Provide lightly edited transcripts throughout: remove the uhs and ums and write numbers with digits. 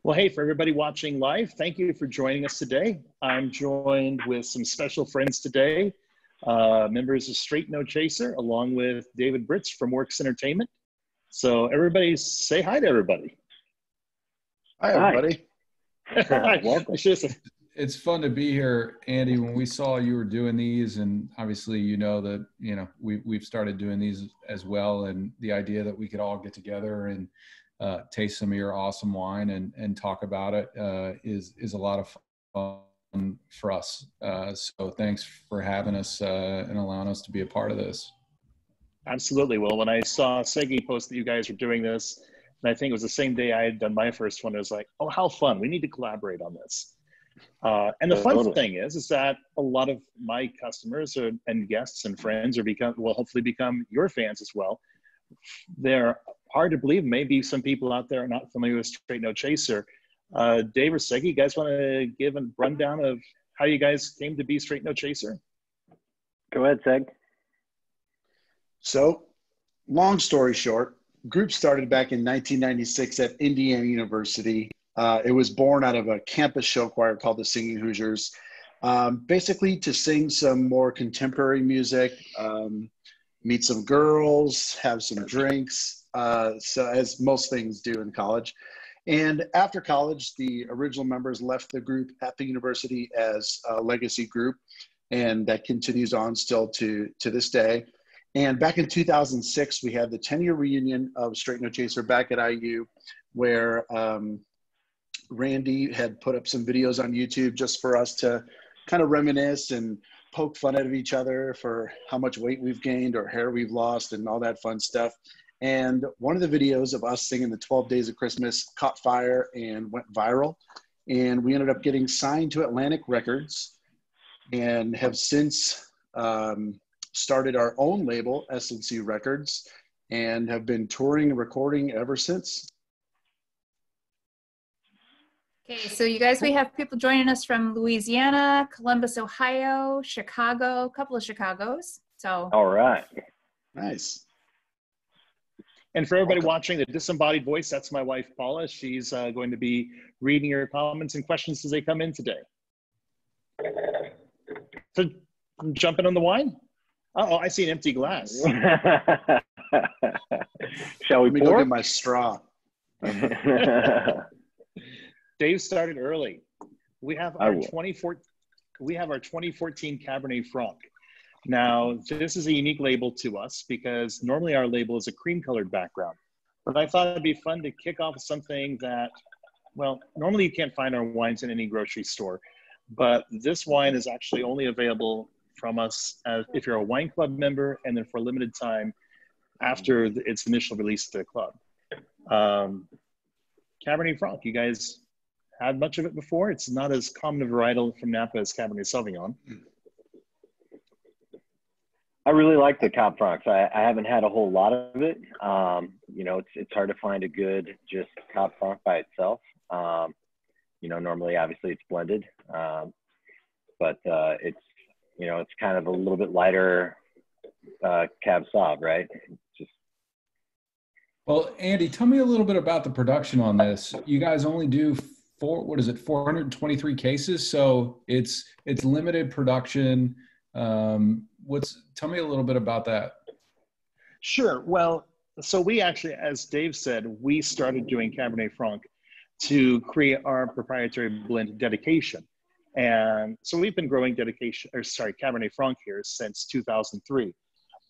Well, hey, for everybody watching live, thank you for joining us today. I'm joined with some special friends today, members of Straight No Chaser, along with David Britz from Works Entertainment. So everybody say hi to everybody. Hi, everybody. Hi. Welcome. It's fun to be here, Andy. When we saw you were doing these, and obviously we've started doing these as well, and the idea that we could all get together and taste some of your awesome wine and talk about it is a lot of fun for us. So thanks for having us and allowing us to be a part of this. Absolutely. Well, when I saw Seggie post that you guys were doing this, and I think it was the same day I had done my first one, I was like, oh, how fun. We need to collaborate on this. And the fun thing is that a lot of my customers and guests and friends will hopefully become your fans as well. They're hard to believe. Maybe some people out there are not familiar with Straight No Chaser. Dave or Seggie, you guys want to give a rundown of how you guys came to be Straight No Chaser? Go ahead, Seg. So, long story short, group started back in 1996 at Indiana University. It was born out of a campus show choir called the Singing Hoosiers, basically to sing some more contemporary music, meet some girls, have some drinks, so as most things do in college. And after college, the original members left the group at the university as a legacy group, and that continues on still to this day. And back in 2006, we had the 10-year reunion of Straight No Chaser back at IU, where Randy had put up some videos on YouTube just for us to kind of reminisce and poke fun at each other for how much weight we've gained or hair we've lost and all that fun stuff. And one of the videos of us singing the 12 Days of Christmas caught fire and went viral. And we ended up getting signed to Atlantic Records and have since started our own label, S&C Records, and have been touring and recording ever since. Okay, so you guys, we have people joining us from Louisiana, Columbus, Ohio, Chicago, a couple of Chicagos. So all right. Nice. And for everybody watching, the disembodied voice, that's my wife, Paula. She's going to be reading your comments and questions as they come in today. So jumping on the wine? Uh-oh, I see an empty glass. Shall we Let me pour? go get my straw. Dave started early. We have our 2014 Cabernet Franc. Now, this is a unique label to us because normally our label is a cream-colored background. But I thought it'd be fun to kick off with something that, well, normally you can't find our wines in any grocery store. But this wine is actually only available from us if you're a wine club member, and then for a limited time after its initial release to the club. Cabernet Franc, you guys had much of it before? It's not as common a varietal from Napa as Cabernet Sauvignon. I really like the Cab Francs. I haven't had a whole lot of it. It's hard to find a good just Cab Franc by itself. Normally, obviously, it's blended, but it's kind of a little bit lighter Cab Sauv, right? Well, Andy, tell me a little bit about the production on this. You guys only do 423 cases, so it's limited production. Tell me a little bit about that. Sure. Well, so we actually, as Dave said, we started doing Cabernet Franc to create our proprietary blend Dedication. And so we've been growing Cabernet Franc here since 2003.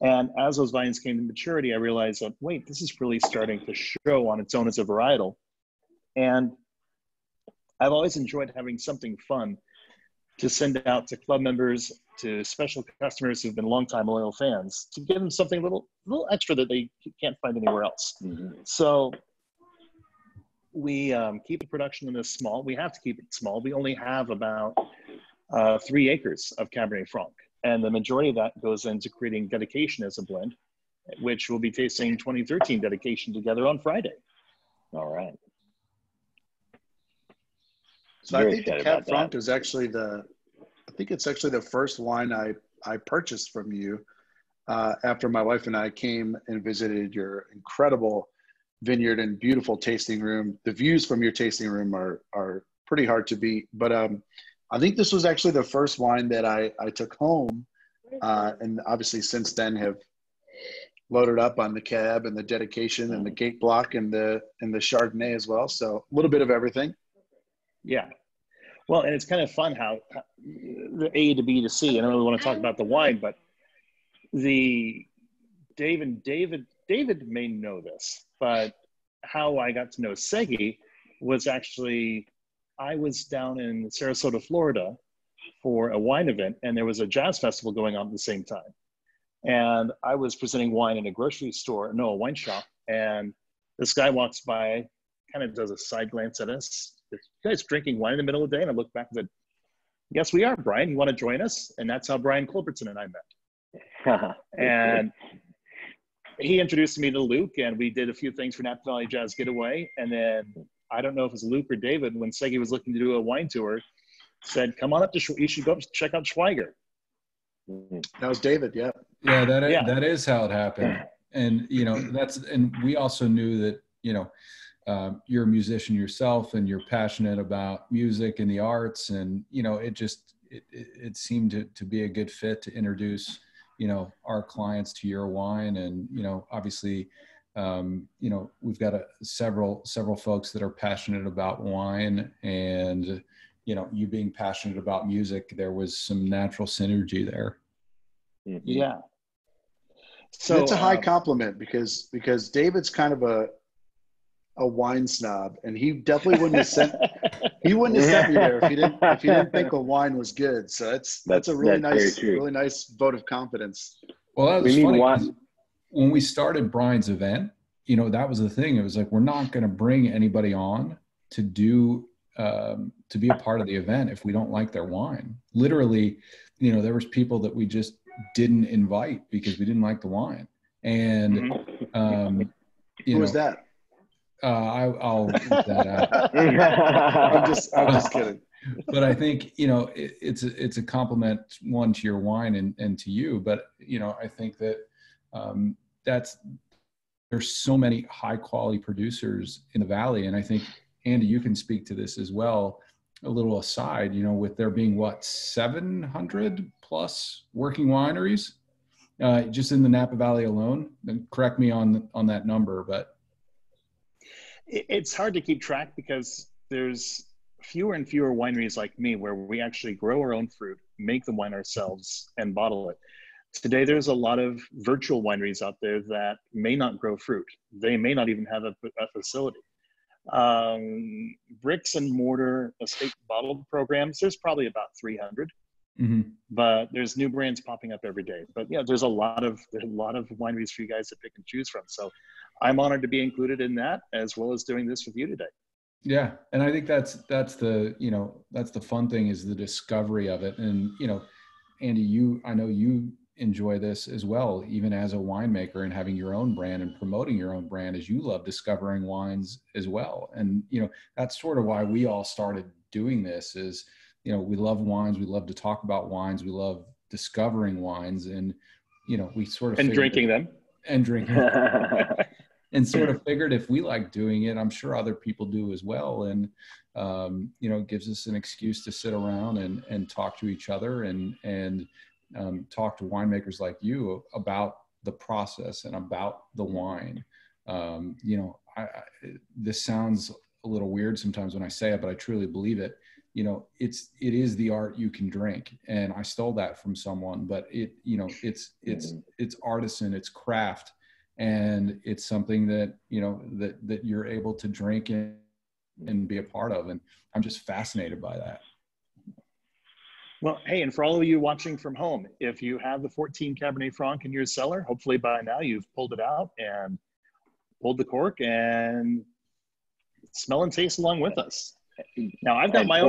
And as those vines came to maturity, I realized that, wait, this is really starting to show on its own as a varietal. And I've always enjoyed having something fun to send out to club members, to special customers who've been longtime loyal fans, to give them something a little extra that they can't find anywhere else. Mm-hmm. So we keep the production in this small. We have to keep it small. We only have about 3 acres of Cabernet Franc, and the majority of that goes into creating Dedication as a blend, which we'll be tasting 2013 Dedication together on Friday. All right. So I think the Cab Franc is actually the first wine I purchased from you after my wife and I came and visited your incredible vineyard and beautiful tasting room. The views from your tasting room are pretty hard to beat. But I think this was actually the first wine that I took home, and obviously since then have loaded up on the cab and the dedication and the gate block and the Chardonnay as well. So a little bit of everything. Yeah. Well, and it's kind of fun how the A to B to C. I don't really want to talk about the wine, but David may know this, but how I got to know Seggie was actually, I was down in Sarasota, Florida for a wine event, and there was a jazz festival going on at the same time. And I was presenting wine in a a wine shop, and this guy walks by, kind of does a side glance at us. You guys drinking wine in the middle of the day? And I looked back and said, yes, we are, Brian. You want to join us? And that's how Brian Culbertson and I met. And he introduced me to Luke, and we did a few things for Napa Valley Jazz Getaway. And then I don't know if it was Luke or David, when Seggie was looking to do a wine tour, said, come on up to, you should go check out Schweiger. That was David. Yeah. Yeah, that is how it happened. And, and we also knew that, you're a musician yourself and you're passionate about music and the arts. And, it seemed to be a good fit to introduce, our clients to your wine. And, obviously, we've got several folks that are passionate about wine, and, you being passionate about music, there was some natural synergy there. Yeah. So it's a high compliment because David's kind of a wine snob, and he definitely wouldn't have sent me there if he didn't think a wine was good. So that's a really nice vote of confidence. Well, that was funny. When we started Brian's event, that was the thing. It was like, we're not going to bring anybody on to do to be a part of the event if we don't like their wine. Literally, there was people that we just didn't invite because we didn't like the wine. And who was that? I'll leave that out. I'm just kidding. But I think it's a compliment, one, to your wine and to you. But I think that there's so many high quality producers in the Valley, and I think, Andy, you can speak to this as well. A little aside, with there being 700 plus working wineries just in the Napa Valley alone. And correct me on that number, but it's hard to keep track because there's fewer and fewer wineries like me where we actually grow our own fruit, make the wine ourselves, and bottle it. Today, there's a lot of virtual wineries out there that may not grow fruit. They may not even have a facility. Bricks and mortar estate bottle programs, there's probably about 300, but there's new brands popping up every day. But yeah, there's a lot of wineries for you guys to pick and choose from. So I'm honored to be included in that, as well as doing this with you today. Yeah. And I think that's the fun thing, is the discovery of it. And, Andy, I know you enjoy this as well, even as a winemaker and having your own brand and promoting your own brand, as you love discovering wines as well. And, that's sort of why we all started doing this is, we love wines. We love to talk about wines. We love discovering wines, and, we sort of drinking them and sort of figured if we like doing it, I'm sure other people do as well. And, it gives us an excuse to sit around and talk to each other and talk to winemakers like you about the process and about the wine. This sounds a little weird sometimes when I say it, but I truly believe it. It is the art you can drink, and I stole that from someone, but it's artisan, it's craft, and it's something that, that you're able to drink and be a part of. And I'm just fascinated by that. Well, hey, and for all of you watching from home, if you have the 14 Cabernet Franc in your cellar, hopefully by now you've pulled it out and pulled the cork and smell and taste along with us. Now, I've got my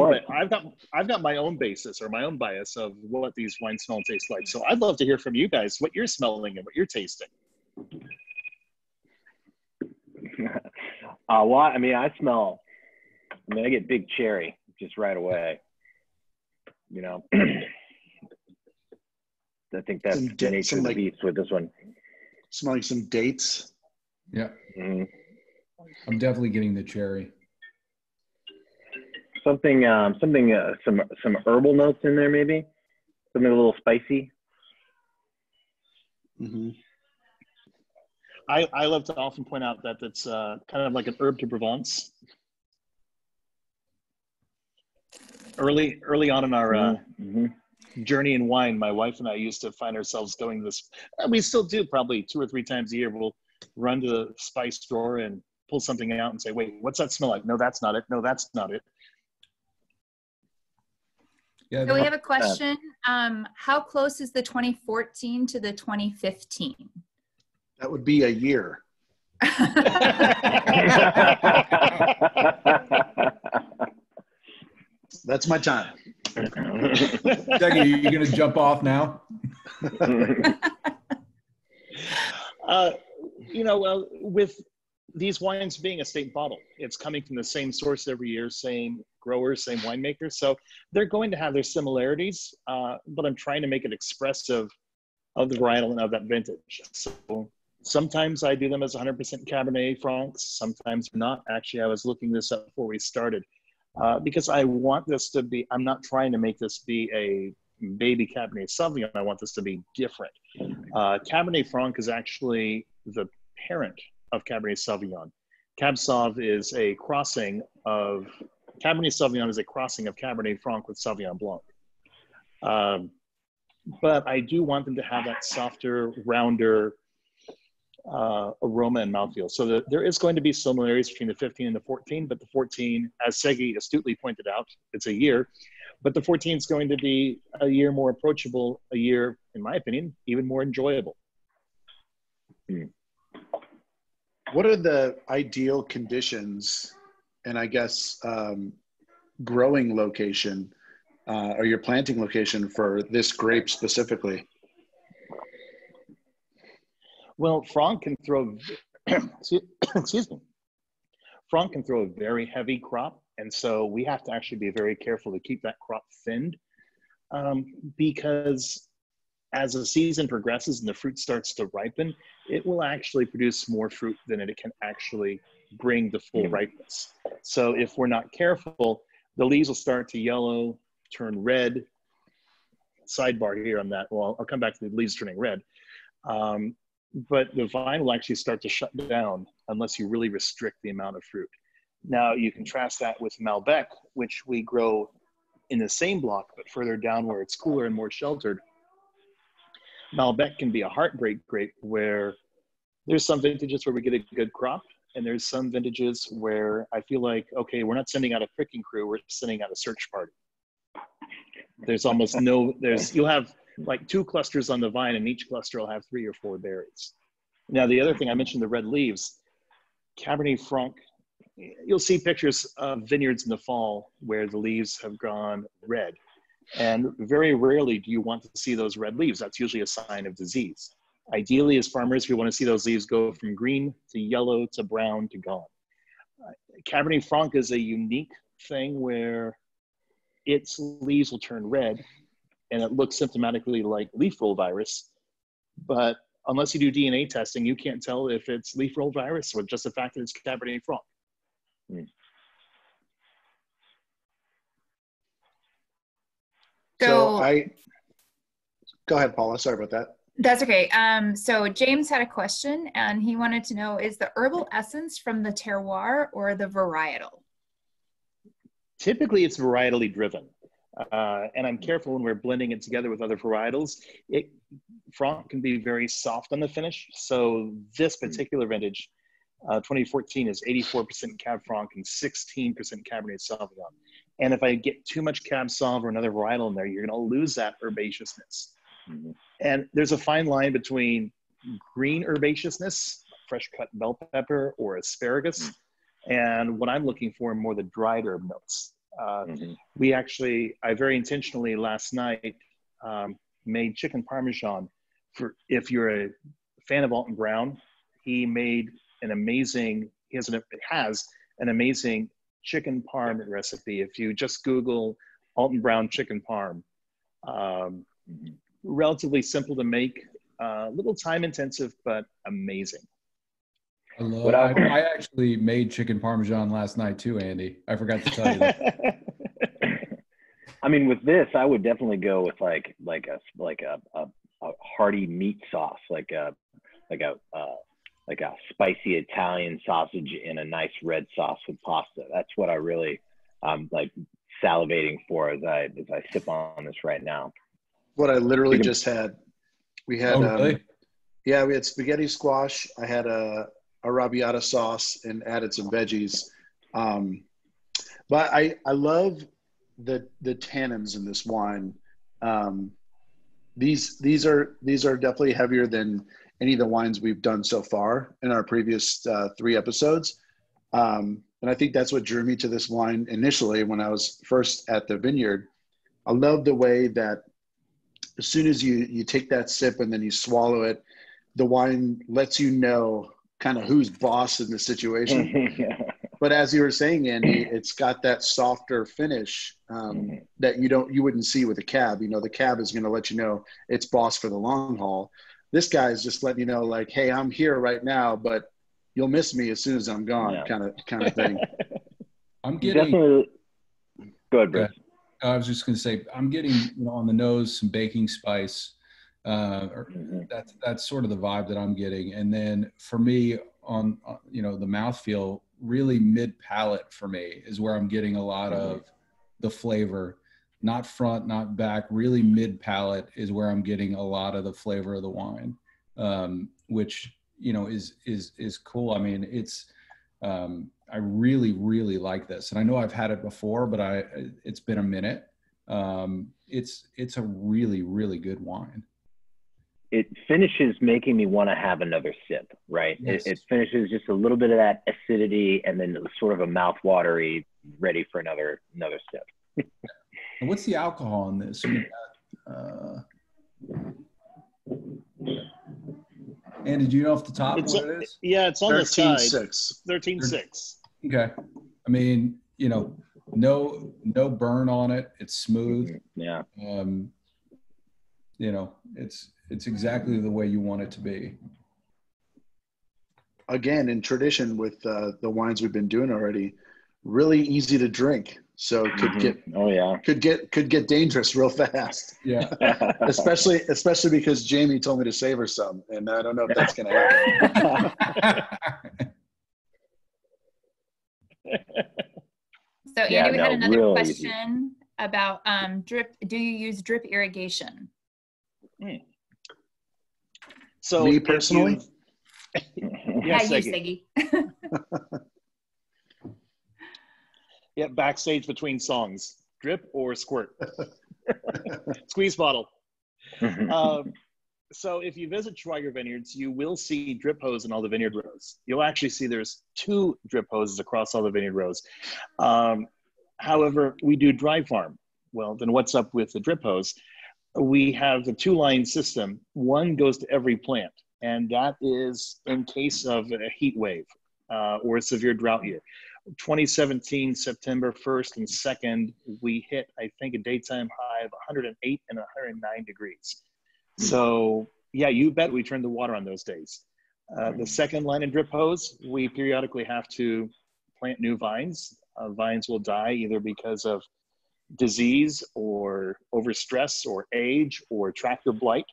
own basis or my own bias of what these wines smell and taste like. So I'd love to hear from you guys what you're smelling and what you're tasting. I get big cherry just right away. I think that's the nature of the beast with this one. Smelling some dates. Yeah. I'm definitely getting the cherry. Some herbal notes in there, maybe something a little spicy. Mm-hmm. I love to often point out that it's kind of like an herb de Provence. Early on in our journey in wine, my wife and I used to find ourselves going this. We still do probably 2 or 3 times a year. We'll run to the spice drawer and pull something out and say, "Wait, what's that smell like? No, that's not it. No, that's not it." Yeah. So we have a question. How close is the 2014 to the 2015? That would be a year. That's my time. Seggie, are you going to jump off now? Well, with these wines being a state bottle, it's coming from the same source every year, same growers, same winemakers. So they're going to have their similarities, but I'm trying to make it expressive of the varietal and of that vintage. So sometimes I do them as 100% Cabernet Francs, sometimes not. Actually, I was looking this up before we started because I want this to be, I'm not trying to make this be a baby Cabernet Sauvignon. I want this to be different. Cabernet Franc is actually the parent of Cabernet Sauvignon. Cab Sauv is a crossing of, Cabernet Sauvignon is a crossing of Cabernet Franc with Sauvignon Blanc. But I do want them to have that softer, rounder aroma and mouthfeel. So there is going to be similarities between the 15 and the 14, but the 14, as Seggie astutely pointed out, it's a year. But the 14 is going to be a year more approachable, a year, in my opinion, even more enjoyable. What are the ideal conditions and I guess growing location or your planting location for this grape specifically? Well, Franc can throw, excuse me, Franc can throw a very heavy crop. And so we have to actually be very careful to keep that crop thinned because as the season progresses and the fruit starts to ripen, it will actually produce more fruit than it can actually bring the full ripeness. So if we're not careful, the leaves will start to yellow, turn red. Sidebar here on that. Well, I'll come back to the leaves turning red. But the vine will actually start to shut down unless you really restrict the amount of fruit. Now you contrast that with Malbec, which we grow in the same block, but further down where it's cooler and more sheltered. Malbec can be a heartbreak grape where there's some vintages where we get a good crop, and there's some vintages where I feel like, okay, we're not sending out a picking crew, we're sending out a search party. There's almost no, you'll have like 2 clusters on the vine, and each cluster will have 3 or 4 berries. Now, the other thing I mentioned, the red leaves, Cabernet Franc, you'll see pictures of vineyards in the fall where the leaves have gone red. And very rarely do you want to see those red leaves. That's usually a sign of disease. Ideally, as farmers, we want to see those leaves go from green to yellow to brown to gone. Cabernet Franc is a unique thing where its leaves will turn red and it looks symptomatically like leaf roll virus. But unless you do DNA testing, you can't tell if it's leaf roll virus or just the fact that it's Cabernet Franc. So go ahead, Paula. Sorry about that. That's okay. So James had a question and he wanted to know, is the herbal essence from the terroir or the varietal? Typically it's varietally driven. And I'm careful when we're blending it together with other varietals. Franc can be very soft on the finish. So this particular vintage, 2014 is 84% Cab Franc and 16% Cabernet Sauvignon. And if I get too much Cab Sauv or another varietal in there, you're going to lose that herbaceousness. And there's a fine line between green herbaceousness, fresh cut bell pepper or asparagus, and what I'm looking for more the dried herb notes. I very intentionally last night made chicken Parmesan for, if you're a fan of Alton Brown, he made an amazing, has an amazing chicken parm recipe. If you just Google Alton Brown chicken parm, relatively simple to make, a little time intensive, but amazing. I actually made chicken Parmesan last night too, Andy. I forgot to tell you that. I mean, with this, I would definitely go with like a hearty meat sauce, like a spicy Italian sausage in a nice red sauce with pasta. That's what I really like salivating for as I sip on this right now. What I literally just had. We had really? we had spaghetti squash. I had a arrabbiata sauce and added some veggies. But I love the tannins in this wine. These are definitely heavier than any of the wines we've done so far in our previous 3 episodes. And I think that's what drew me to this wine initially when I was first at the vineyard. I love the way that as soon as you take that sip and then you swallow it, the wine lets you know kind of who's boss in the situation. Yeah. But as you were saying, Andy, it's got that softer finish that you wouldn't see with a cab. You know, the cab is going to let you know it's boss for the long haul. This guy is just letting you know, like, hey, I'm here right now, but you'll miss me as soon as I'm gone, kind of thing. I'm getting definitely. Go ahead, Britz. I was just going to say, I'm getting on the nose some baking spice. That's sort of the vibe that I'm getting. And then for me, on the mouthfeel, really mid palate for me is where I'm getting a lot of the flavor. Not front, not back. Really mid palate is where I'm getting a lot of the flavor of the wine, which is cool. I mean, it's. I really, really like this. And I know I've had it before, but it's been a minute. It's a really, really good wine. It finishes making me want to have another sip, right? Yes. It finishes just a little bit of that acidity and then sort of a mouth-watery, ready for another sip. And what's the alcohol in this? Andy, do you know off the top what it is? Yeah, it's on the side. 13.6. 13.6. Okay. I mean, no burn on it. It's smooth. Yeah. It's exactly the way you want it to be. Again, in tradition with the wines we've been doing already, really easy to drink. So it could get dangerous real fast. Yeah. especially because Jamie told me to savor some, and I don't know if that's going to happen. So Andy, we had another question about drip. Do you use drip irrigation? So me personally, Yeah, you, Seggie. Yeah, backstage between songs, drip or squirt, squeeze bottle. So if you visit Schweiger vineyards, you will see drip hose in all the vineyard rows. You'll actually see there's 2 drip hoses across all the vineyard rows. However, we do dry farm. Well, then what's up with the drip hose? We have the 2-line system. One goes to every plant, and that is in case of a heat wave or a severe drought year. 2017, September 1st and 2nd, we hit, I think, a daytime high of 108 and 109 degrees. So, yeah, you bet we turned the water on those days. The second line in drip hose, we periodically have to plant new vines. Vines will die either because of disease or overstress or age or tractor blight.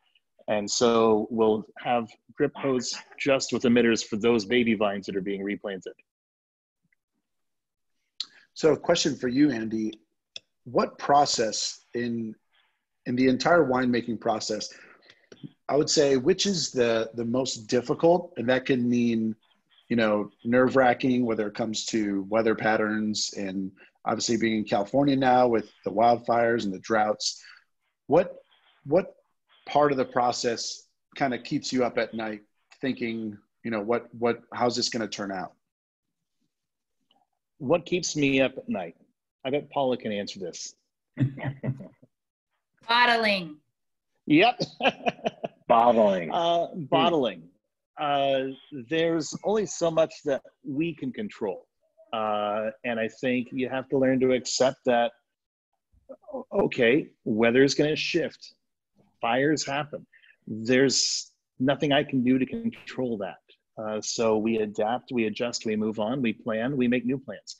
And so we'll have drip hose just with emitters for those baby vines that are being replanted. So a question for you, Andy, what process in the entire winemaking process, I would say, which is the most difficult? And that can mean, nerve-wracking, whether it comes to weather patterns and obviously being in California now with the wildfires and the droughts. What part of the process kind of keeps you up at night thinking, how's this going to turn out? What keeps me up at night? I bet Paula can answer this. Bottling. Yep. Bottling. Bottling. There's only so much that we can control. And I think you have to learn to accept that, okay, weather's going to shift. Fires happen. There's nothing I can do to control that. So we adapt, we adjust, we move on, we plan, we make new plans.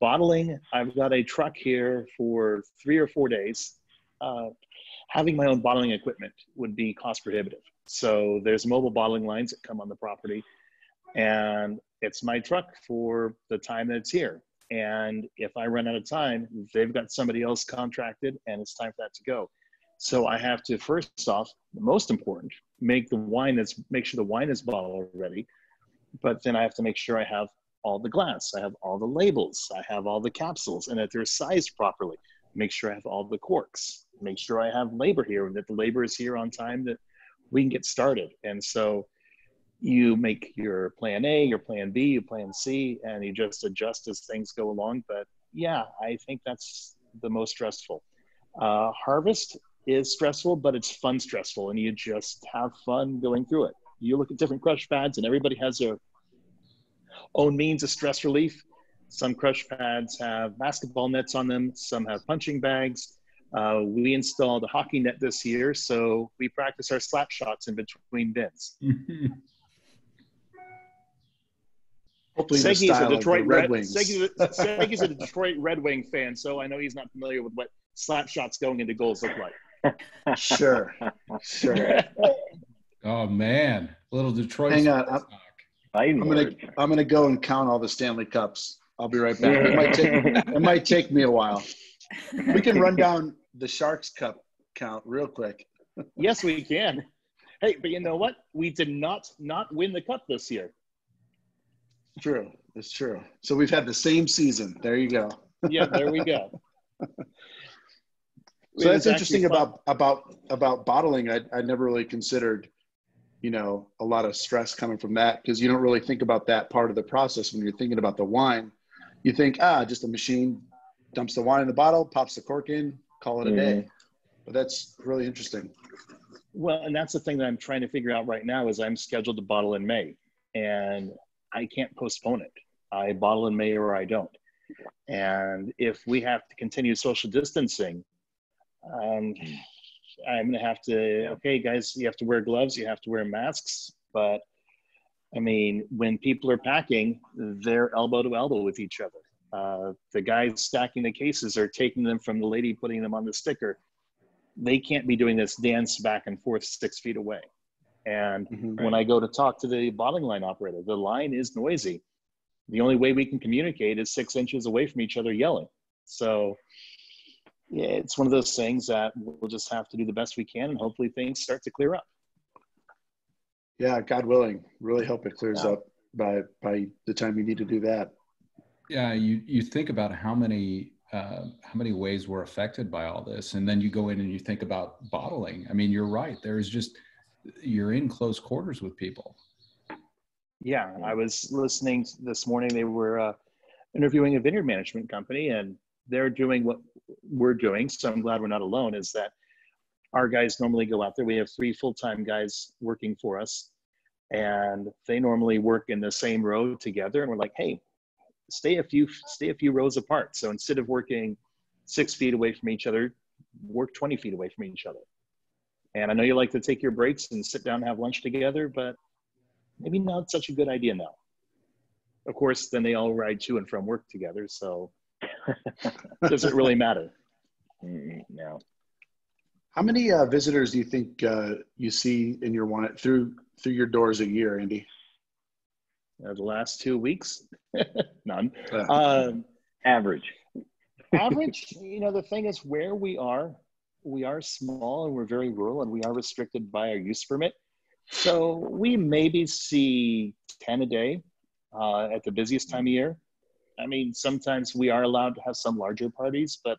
Bottling, I've got a truck here for 3 or 4 days. Having my own bottling equipment would be cost prohibitive. So there's mobile bottling lines that come on the property, and it's my truck for the time that it's here. And if I run out of time, they've got somebody else contracted and it's time for that to go. So I have to, first off, the most important, make sure the wine is bottle ready. But then I have to make sure I have all the glass, I have all the labels, I have all the capsules, and that they're sized properly. Make sure I have all the corks, make sure I have labor here and that the labor is here on time, that we can get started. And so you make your plan A, your plan B, your plan C, and you just adjust as things go along. But yeah, I think that's the most stressful. Harvest is stressful, but it's fun stressful, and you just have fun going through it. You look at different crush pads, and everybody has their own means of stress relief. Some crush pads have basketball nets on them, some have punching bags. We installed a hockey net this year, so we practice our slap shots in between bins. Hopefully Seggie's a Detroit Red Wings. Seggie's a Detroit Red Wing fan, so I know he's not familiar with what slap shots going into goals look like. Sure. Oh man, little Detroit. Hang on, I'm gonna go and count all the Stanley Cups. I'll be right back. It might take me a while. We can run down the Sharks Cup count real quick. Yes, we can. Hey, but you know what? We did not win the cup this year. True. It's true. So we've had the same season. There you go. Yeah, there we go. So that's interesting about bottling. I never really considered, a lot of stress coming from that, because you don't really think about that part of the process when you're thinking about the wine. You think, just a machine dumps the wine in the bottle, pops the cork in, call it a day. But that's really interesting. Well, and that's the thing that I'm trying to figure out right now is I'm scheduled to bottle in May, and I can't postpone it. I bottle in May or I don't. And if we have to continue social distancing, I'm going to have to, okay, guys, you have to wear gloves, you have to wear masks. But I mean, when people are packing, they're elbow to elbow with each other. The guys stacking the cases are taking them from the lady putting them on the sticker. They can't be doing this dance back and forth 6 feet away. And when I go to talk to the bottling line operator, the line is noisy. The only way we can communicate is 6 inches away from each other yelling. So yeah, it's one of those things that we'll just have to do the best we can, and hopefully things start to clear up. Yeah, God willing, really hope it clears up by the time you need to do that. Yeah, you think about how many ways we're affected by all this, and then you go in and you think about bottling. I mean, you're right. You're in close quarters with people. Yeah, I was listening this morning. They were interviewing a vineyard management company, and they're doing what we're doing. So I'm glad we're not alone, is that our guys normally go out there. We have 3 full-time guys working for us, and they normally work in the same row together. And we're like, hey, stay a few rows apart. So instead of working 6 feet away from each other, work 20 feet away from each other. And I know you like to take your breaks and sit down and have lunch together, but maybe not such a good idea now. Of course, then they all ride to and from work together, so does it really matter? No. How many visitors do you think you see in your wine through your doors a year, Andy? The last 2 weeks, none. Average. Average. The thing is, where we are small and we're very rural, and we are restricted by our use permit. So we maybe see 10 a day at the busiest time of year. I mean, sometimes we are allowed to have some larger parties, but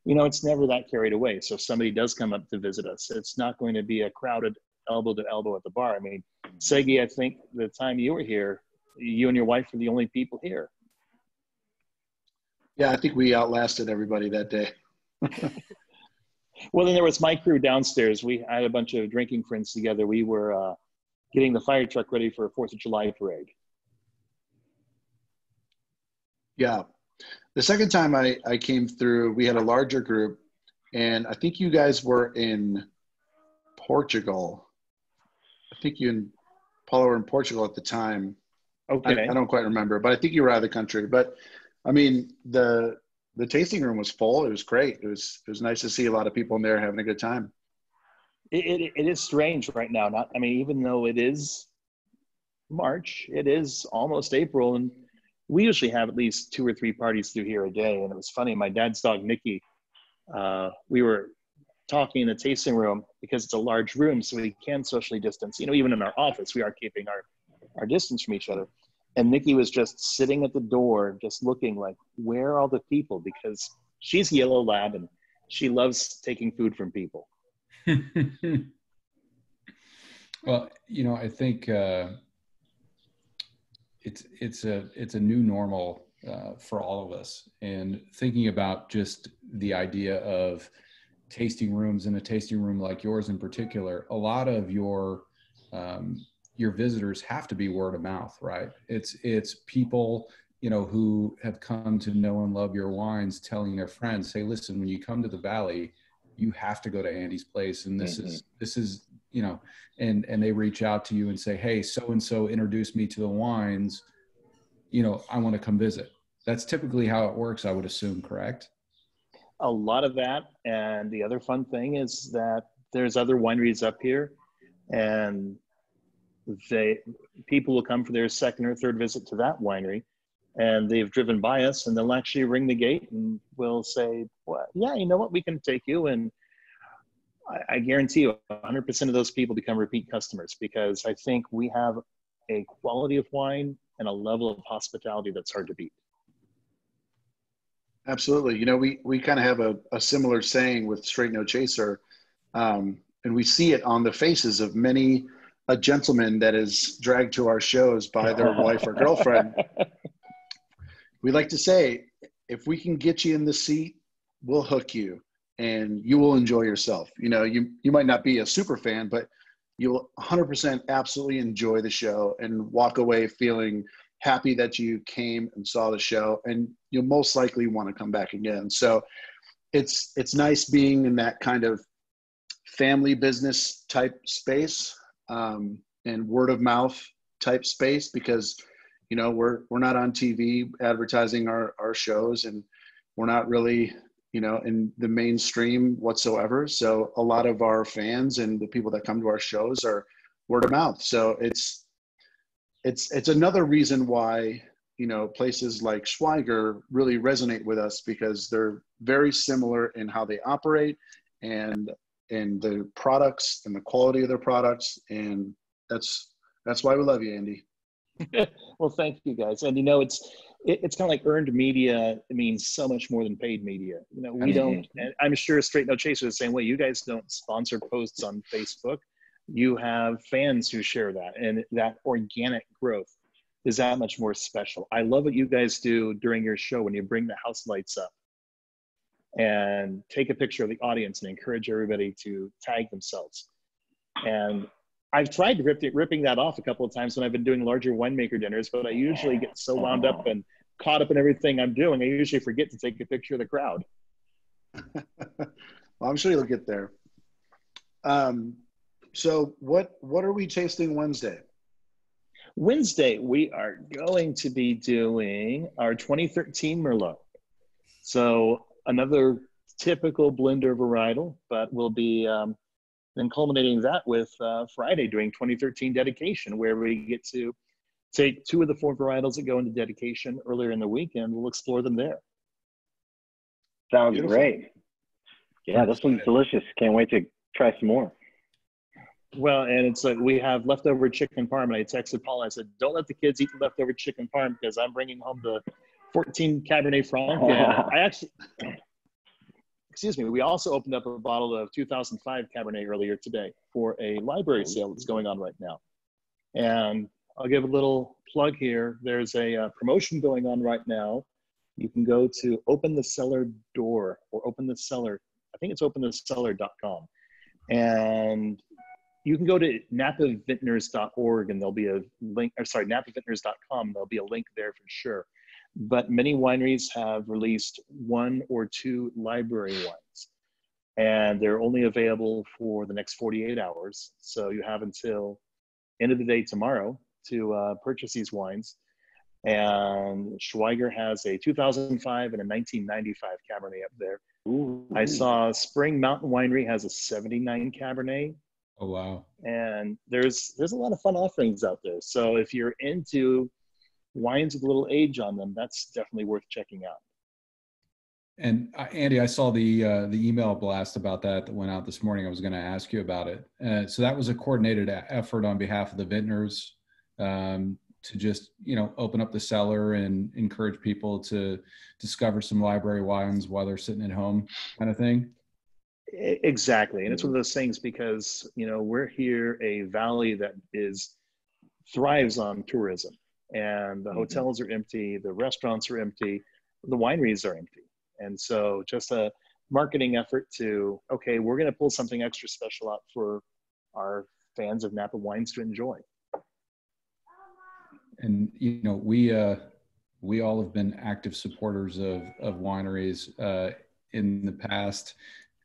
it's never that carried away. So if somebody does come up to visit us, it's not going to be a crowded elbow to elbow at the bar. I mean, Seggie, I think the time you were here, you and your wife were the only people here. Yeah, I think we outlasted everybody that day. Well, then there was my crew downstairs. I had a bunch of drinking friends together. We were getting the fire truck ready for a 4th of July parade. Yeah. The second time I came through, we had a larger group, and I think you guys were in Portugal. I think you in Paula were in Portugal at the time. Okay. I don't quite remember, but I think you were out of the country. But I mean, the tasting room was full. It was great. It was nice to see a lot of people in there having a good time. It is strange right now. I mean, even though it is March, it is almost April, and we usually have at least 2 or 3 parties through here a day. And it was funny. My dad's dog, Nikki, we were talking in the tasting room because it's a large room, so we can socially distance. You know, even in our office, we are keeping our distance from each other. And Nikki was just sitting at the door, just looking like, where are all the people? Because she's a yellow lab and she loves taking food from people. Well, you know, I think it's a new normal for all of us, and thinking about just the idea of tasting rooms, and a tasting room like yours in particular, a lot of your visitors have to be word of mouth, right? It's people, you know, who have come to know and love your wines, telling their friends, hey, listen, when you come to the Valley, you have to go to Andy's place. And this is, you know, and they reach out to you and say, hey, so-and-so introduced me to the wines, you know, I want to come visit. That's typically how it works, I would assume, correct? A lot of that. And the other fun thing is that there's other wineries up here, and people will come for their second or third visit to that winery, and they've driven by us, and they'll actually ring the gate and we'll say, well, yeah, you know what, we can take you. And I guarantee you 100% of those people become repeat customers, because I think we have a quality of wine and a level of hospitality that's hard to beat. Absolutely. You know, we kind of have a similar saying with Straight No Chaser, and we see it on the faces of many a gentleman that is dragged to our shows by their wife or girlfriend. We like to say, if we can get you in the seat, we'll hook you and you will enjoy yourself. You know, you might not be a super fan, but you'll 100% absolutely enjoy the show and walk away feeling happy that you came and saw the show, and you'll most likely want to come back again. So it's nice being in that kind of family business type space, and word of mouth type space, because, you know, we're not on TV advertising our shows, and we're not really, you know, in the mainstream whatsoever. So a lot of our fans and the people that come to our shows are word of mouth. So it's another reason why, you know, places like Schweiger really resonate with us, because they're very similar in how they operate and the products and the quality of their products. And that's why we love you, Andy. Well, thank you guys. And, you know, it's kind of like earned media. It means so much more than paid media. You know, we don't, and I'm sure Straight No Chaser is the same way. You guys don't sponsor posts on Facebook. You have fans who share that, and that organic growth is that much more special. I love what you guys do during your show when you bring the house lights up and take a picture of the audience and encourage everybody to tag themselves. And I've tried ripping that off a couple of times when I've been doing larger winemaker dinners, but I usually get so wound up and caught up in everything I'm doing, I usually forget to take a picture of the crowd. Well, I'm sure you'll get there. So what are we tasting Wednesday? Wednesday, we are going to be doing our 2013 Merlot. So another typical blender varietal, but we'll be then culminating that with Friday doing 2013 dedication, where we get to take 2 of the 4 varietals that go into dedication earlier in the week, and we'll explore them there. Sounds Beautiful. Great. Yeah, this one's delicious. Can't wait to try some more. Well, and it's like we have leftover chicken parm, and I texted Paul. I said, "Don't let the kids eat the leftover chicken parm, because I'm bringing home the 14 Cabernet Franc." And I actually, excuse me, we also opened up a bottle of 2005 Cabernet earlier today for a library sale that's going on right now. And I'll give a little plug here. There's a promotion going on right now. You can go to Open the Cellar Door, or Open the Cellar. I think it's openthecellar.com, and you can go to napavintners.org, and there'll be a link, or sorry, napavintners.com. There'll be a link there for sure. But many wineries have released 1 or 2 library wines, and they're only available for the next 48 hours. So you have until end of the day tomorrow to purchase these wines. And Schweiger has a 2005 and a 1995 Cabernet up there. Ooh. I saw Spring Mountain Winery has a 79 Cabernet. Oh, wow. And there's a lot of fun offerings out there. So if you're into wines with a little age on them, that's definitely worth checking out. And Andy, I saw the email blast about that went out this morning. I was going to ask you about it. So that was a coordinated effort on behalf of the vintners to just, open up the cellar and encourage people to discover some library wines while they're sitting at home, kind of thing. Exactly. And it's one of those things because, we're here a valley that thrives on tourism, and the hotels are empty, the restaurants are empty, the wineries are empty. And so just a marketing effort to, okay, we're going to pull something extra special out for our fans of Napa wines to enjoy. And, we all have been active supporters of wineries in the past,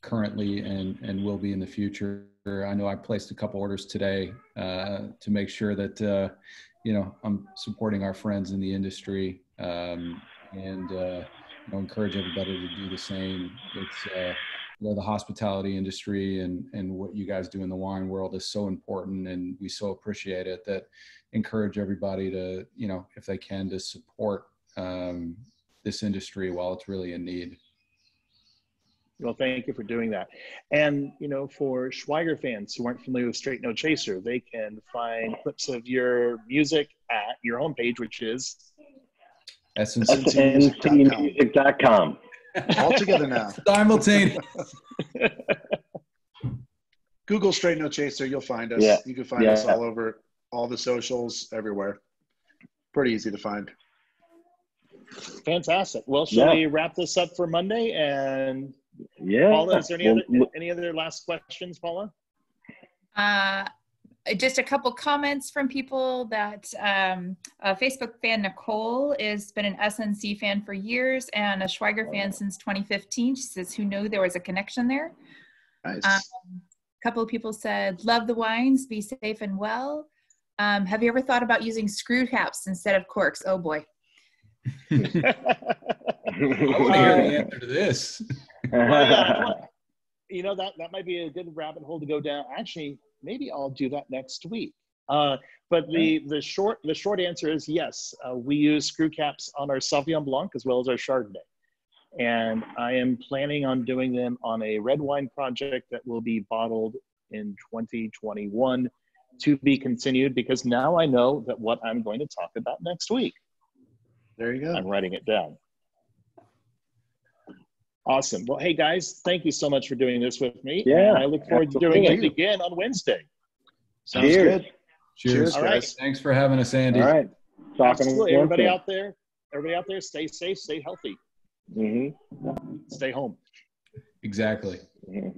currently, and will be in the future. I know I placed a couple orders today to make sure that, I'm supporting our friends in the industry and encourage everybody to do the same. It's the hospitality industry and what you guys do in the wine world is so important, and we so appreciate it. That encourage everybody to, if they can, to support this industry while it's really in need. Well, thank you for doing that. And, for Schweiger fans who aren't familiar with Straight No Chaser, they can find clips of your music at your homepage, which is essencemusic.com. All together now. Simultaneous. Google Straight No Chaser, you'll find us. Yeah. You can find us all over, all the socials, everywhere. Pretty easy to find. Fantastic. Well, shall we wrap this up for Monday? And Paula, is there any other last questions, Paula? Just a couple comments from people that a Facebook fan, Nicole, has been an SNC fan for years and a Schweiger fan since 2015. She says, who knew there was a connection there? Nice. A couple of people said, love the wines, be safe and well. Have you ever thought about using screw caps instead of corks? Oh boy. I want to hear the answer to this. Well, that might be a good rabbit hole to go down. Actually, maybe I'll do that next week. But the short answer is yes. We use screw caps on our Sauvignon Blanc as well as our Chardonnay. And I am planning on doing them on a red wine project that will be bottled in 2021 to be continued, because now I know that what I'm going to talk about next week. There you go. I'm writing it down. Awesome. Well, hey guys, thank you so much for doing this with me. Yeah, and I look forward to doing it again on Wednesday. Sounds good. Cheers, all guys. right. Thanks for having us, Andy. All right. Absolutely. Everybody out there, stay safe, stay healthy. Mm-hmm. Stay home. Exactly. Mm-hmm.